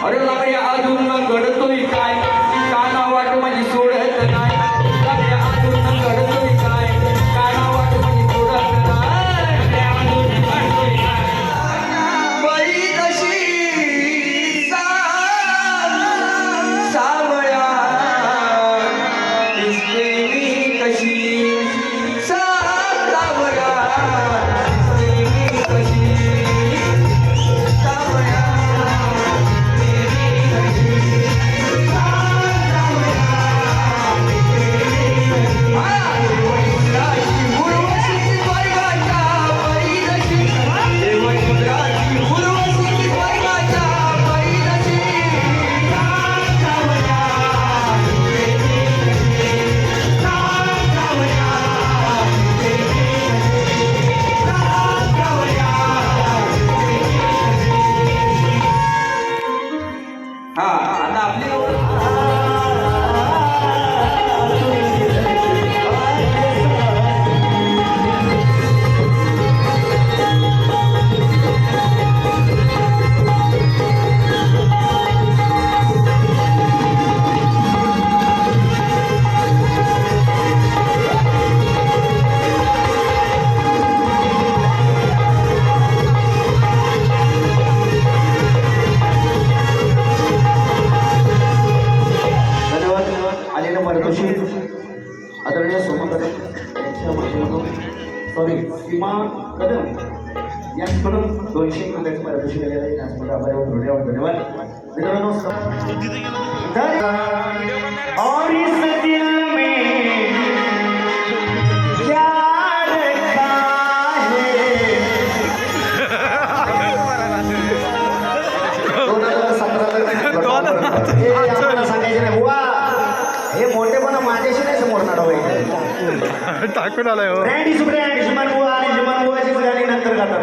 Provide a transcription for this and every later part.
अरे लागले अजून घडतोय काय काना वाट माझी सोडत नाही लागले अजून घडतोय काय काना वाट माझी सोडत नाही अजून घडतोय काय बाई कशी सावळ्या दिसते मी कशी सावळ्या आदरणीय सोमकर यांच्या माध्यमातून सीमा कदम यांच्याकडून 200 रुपयाची पारितोषिक आलेलं आहे. त्याचमध्ये आभार धन्यवाद मित्रांनो. और इस दिल में क्या रखा है 2017 सांगायचे नाही बुवा हे मोठेपणा माझ्याशी नाही समोरणार होईल टाकून आलाय हो. शुमान बुवाचीच गाणी नंतर गातात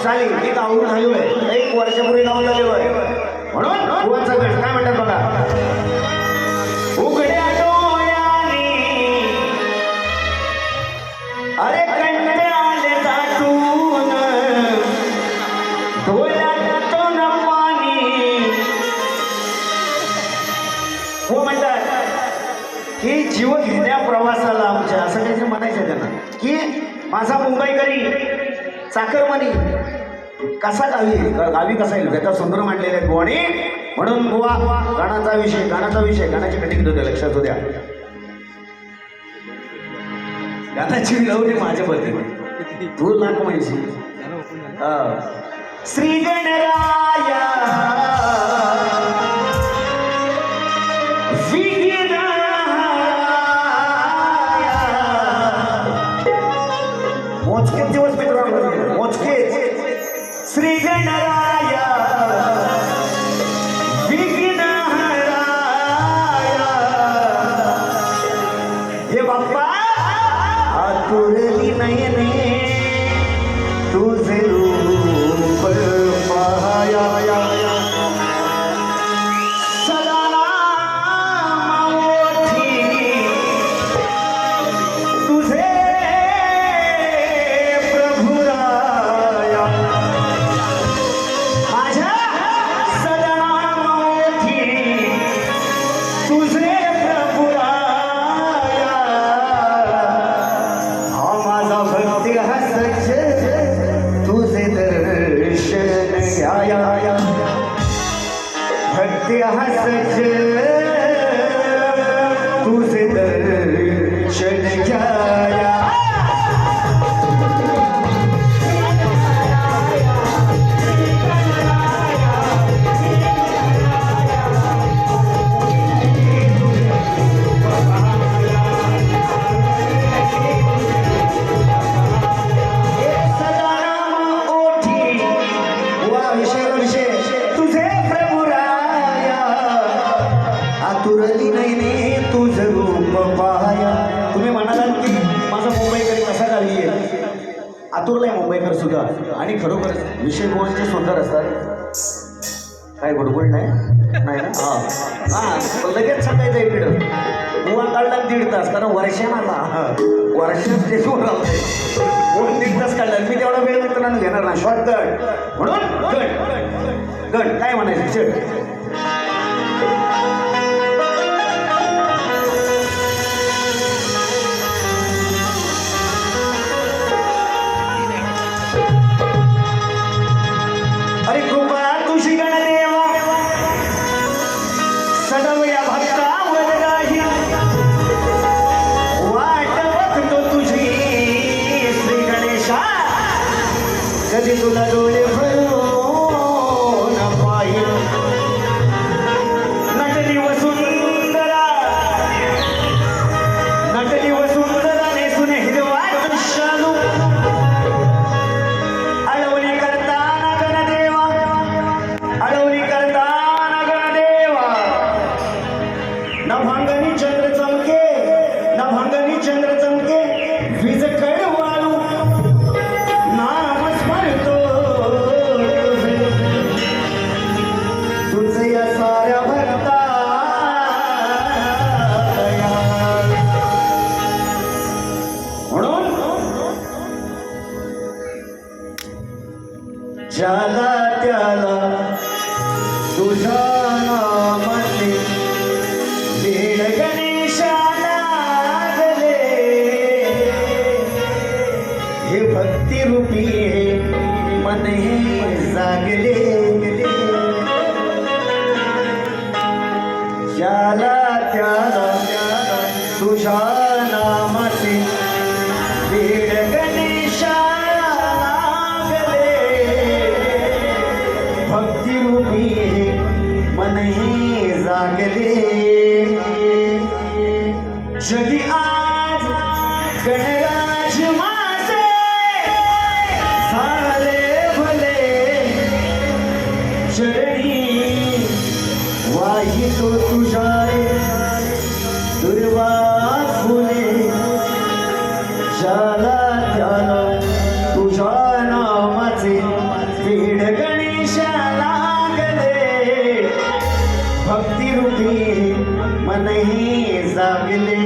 चालेल. मी आवडून झालो आहे 1 वर्षापूर्वी गाऊन झालेलो आहे म्हणून बुवाचा गट काय म्हणतात बघा. उघड्या डोळ्याने अरे कंटे आले दाटून डोळ्यातून पाणी हो म्हणतात की जीव घेण्या प्रवासाला आमच्या असं काहीतरी म्हणायचं त्यांना की माझा मुंबईकरी चाकरमानी कसा गावी कसा येईल त्याचा सुंदर मांडलेले आहेत बुवाने म्हणून बुवा गाण्याचा विषय गाण्याची कटिंग होते लक्षात होत्या गाण्याची विलवणी माझ्या पद्धतीने तू लाख माहिती श्री गणराया मोजके दिवस मित्रांनो मोजके श्री गणराया विघ्नहराया हे बाप्पा आतुरली नयने तुझे रूप पाहाया भक्ति हसच तुझे दर्शन घ्याया आतुरली नाही तुझं रूप पाहाया. तुम्ही म्हणालात की माझा मुंबईकरी कसा गावी आहे आतुरला आहे मुंबईकर सुद्धा आणि खरोखर विषय गोष्टी सुंदर असतात. काय बडबड नाही ना हां लगेच सकाळी जाईल इकडं बुवा काढला 1.5 तास कारण वर्षाला वर्ष स्टेजवर आलं 1.5 तास काढला मी तेवढा वेळ मित्रांनो घेणार ना शॉर्टकट म्हणून गण काय म्हणायचं चल. अरे कृपा तुझी गणदेवा सडव या भक्तावर राही वाट बघतो तुझी श्री गणेशा कधी तुला डोळे भरून पाहिल नटली वसुंधरा नेसून हिरवा शालू अडवणी करताना गणदेवा नभांगनी चंद्र चमके वीज कडवाळू नाम स्मरतो तुझे या साऱ्या भक्ता म्हणून ज्याला त्याला तुझ्या नामाने वेड गणेशाला गले हे भक्ती रूपी हे मन हे जागले ज्याला त्याला तुझ्या नामाचे वेड गणेशाला गले भक्ती रूपी हे मन हे जागले जगी आज गणराज माझे झाले भले चरणी वाहितो तुझ्या दुर्वा फुले ज्याला त्याला तुझ्या नामाचे वेड गणेशाला गले भक्ती रूपी मन हे जागले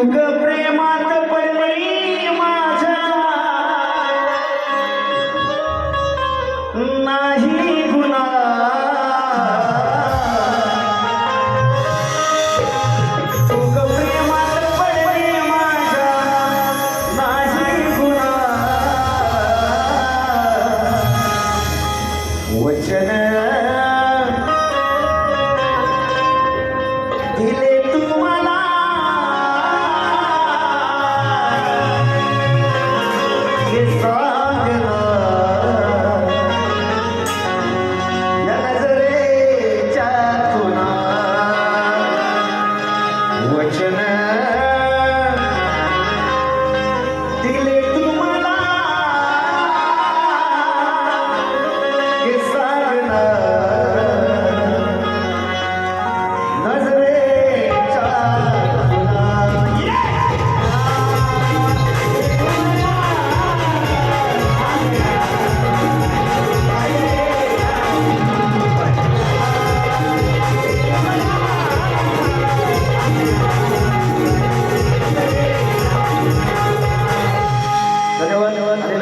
चूक प्रेमात पडली माझ्या नाही गुन्हा चूक प्रेमात पडली माझ्या नाही गुन्हा वचन दिले तुम्हाला हे सांगना या नजरेच्या खुणा वचन दिले तुम्हाला हे सांगना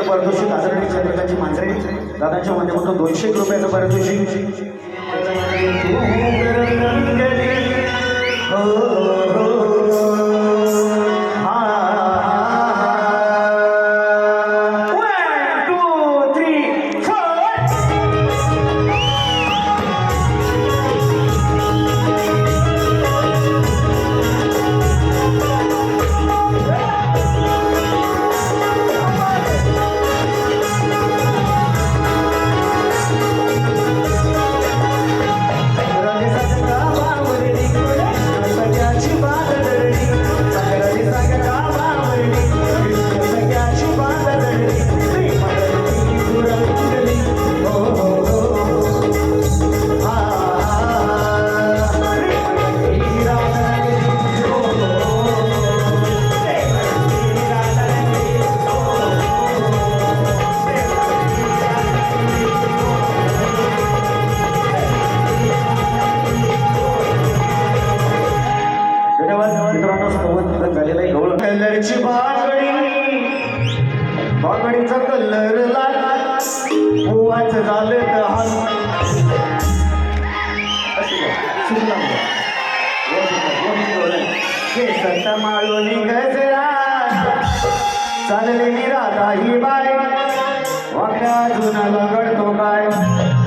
पारितोषिक आदरणीय चंद्रकांतजी मांजरे दादांच्या माध्यमातून 200 रुपयाचं पारितोषिक कलरची बागडीचा कलर लाल पोवाच झालं तर केसत माळोनी गजरा चालले मी राधा ही बाय वाक्या जुना लगडतो काय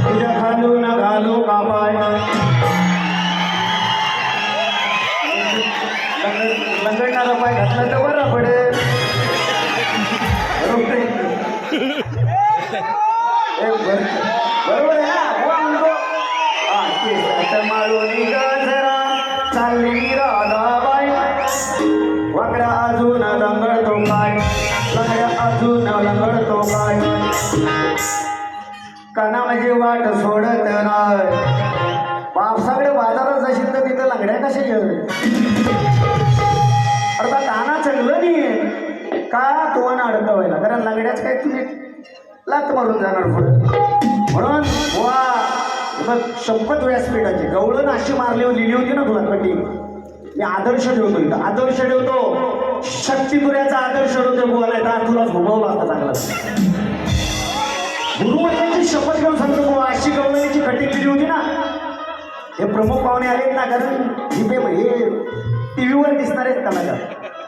तुझ्या खालून घालू का बाय लंगडणारा पाय घातला तर बरा पडेल बरोबर आहे माळोनी गजरा चालली राधाबाई वाकड्या अजून लंगडतो काय लंगड्या अजून लंगडतो काय काना माझी वाट सोडत नाही पावसाकडे बाजारात जाशील तर तिथं लंगड्या कशा घेऊन अर्थात काना चढलं नाही का तोवाना अडकवायला कारण लंगड्याच काय तुम्ही लात मारून जाणार पुढे म्हणून वा बघ शपथ व्यासपीठाची गवळण अशी मारली लिहिली होती ना तुला कटी मी आदर्श ठेवतो इथं आदर्श ठेवतो शक्तिपुऱ्याचा आदर्श ठेवतो बोलायचा तुला झोपवला असता चांगला गुरुवर्यांची शपथ घेऊन सांगतो बुवा अशी गवळणीची कटी लिहिली होती ना हे प्रमुख पाहुणे आलेत ना कारण हे टीव्हीवर दिसणारे कलाकार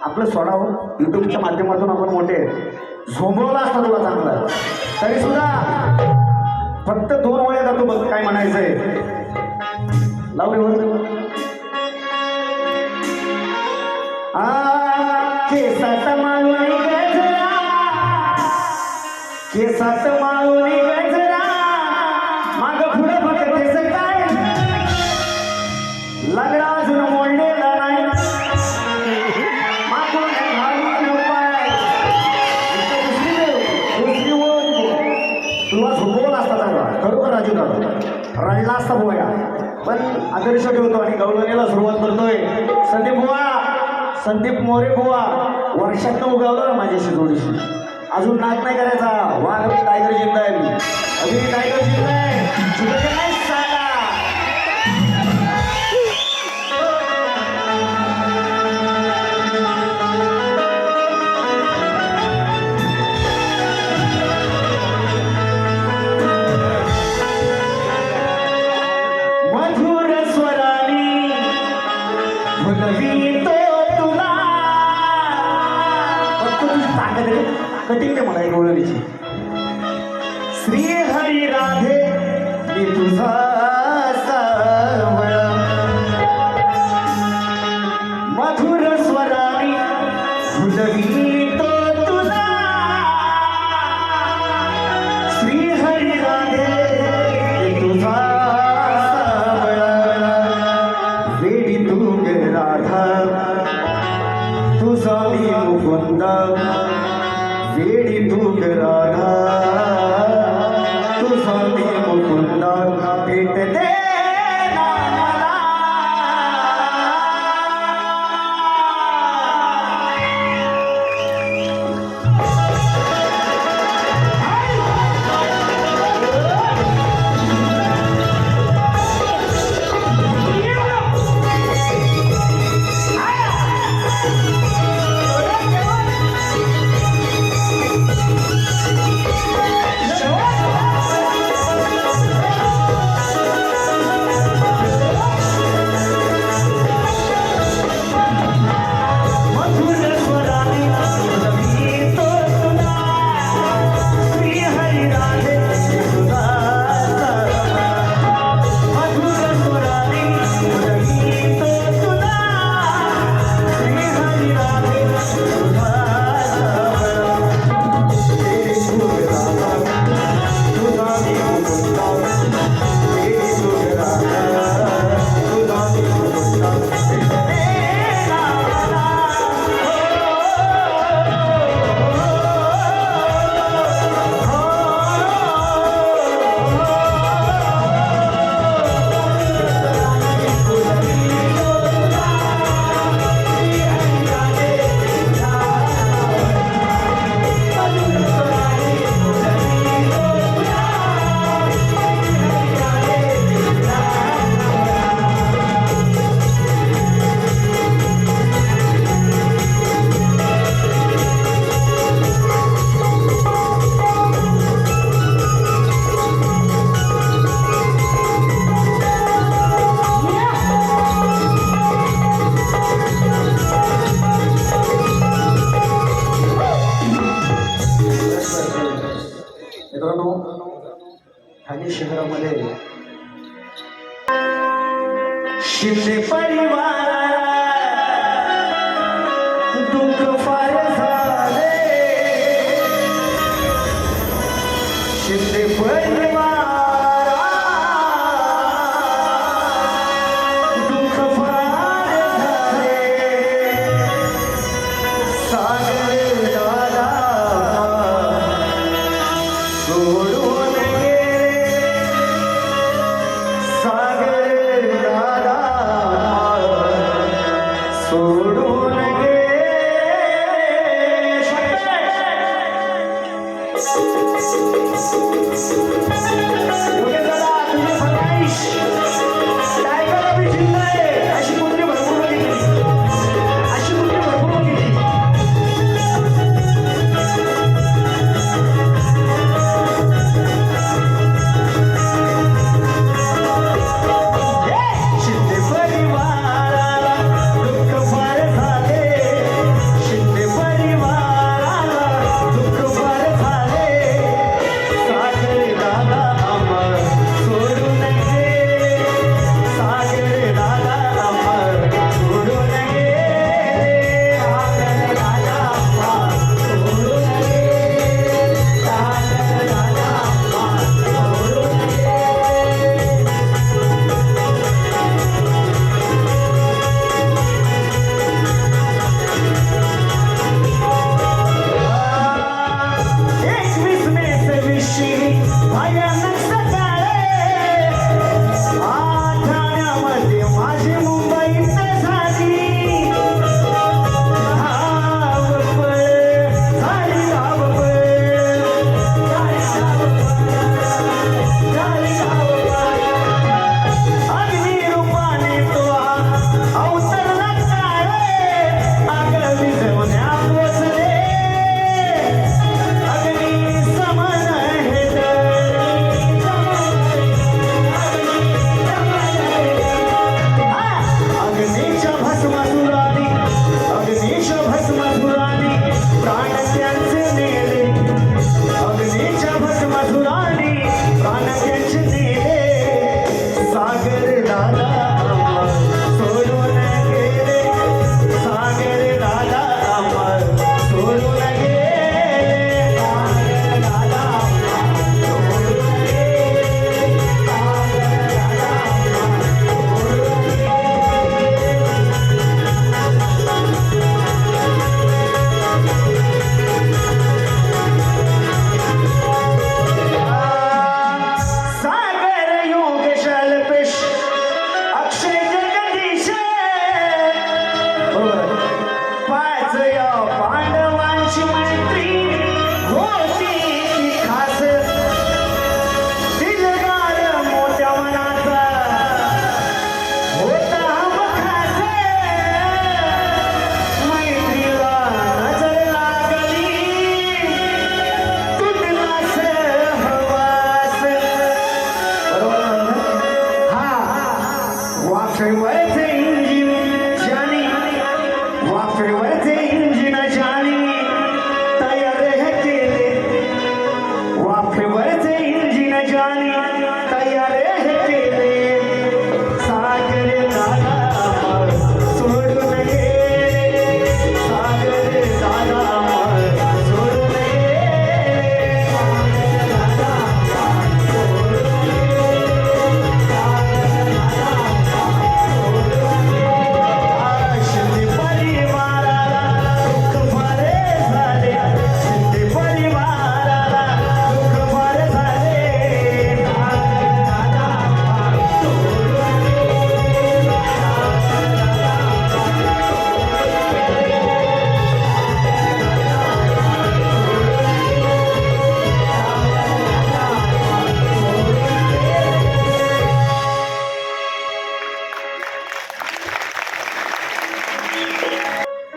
आपलं सोडावं युट्यूबच्या माध्यमातून आपण मोठे झोंबवला असता तुला चांगला तरी सुद्धा फक्त 2 वेळा जातो बघ काय म्हणायचंय लावले केसात माळोनी गजरा केसात माळोनी गजरा माग पुढं बघतेस काय लगडा अजून मोडलेला नाही मागून घालून पाय दुसरी तुला झोपवला असता चांगला खरोखर राजू दादा रडला असता बोया पण आदर्श ठेवतो आणि गवळणीला सुरुवात करतोय संदीप मोरे बुवा वर्षात उगावलं माझ्याशी थोडीशी अजून नाच नाही करायचा वाघ अभी टायगर जिंदा आहे मी अभी टायगर जिंदा आहे फुलवितो तुला. फक्त तुझी ताकद आहे, कटिंग दे मला एक ओळखीची. श्री हरी राधे मी तुझा सावळा, मधुर स्वराने फुलवितो तुला. श्री हरी राधे मी तुझा सावळा, वेडी तू ग राधा तुझा मी मुकुंद. वेडी तू ग राधा तुझा मी मुकुंद. भेट दे ना मला. मित्रांनो, ठाणे शहरामध्ये शिंदे परिवार दुःख फार झाले. शिंदे परिवार दुःख फार झाले. सागर दादा सोडून गेले. सागर दादा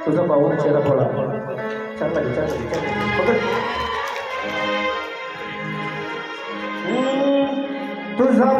तुझा पाहून चेहरा पडा छान लागेल छान लागेल छान लागेल पकड. तुझा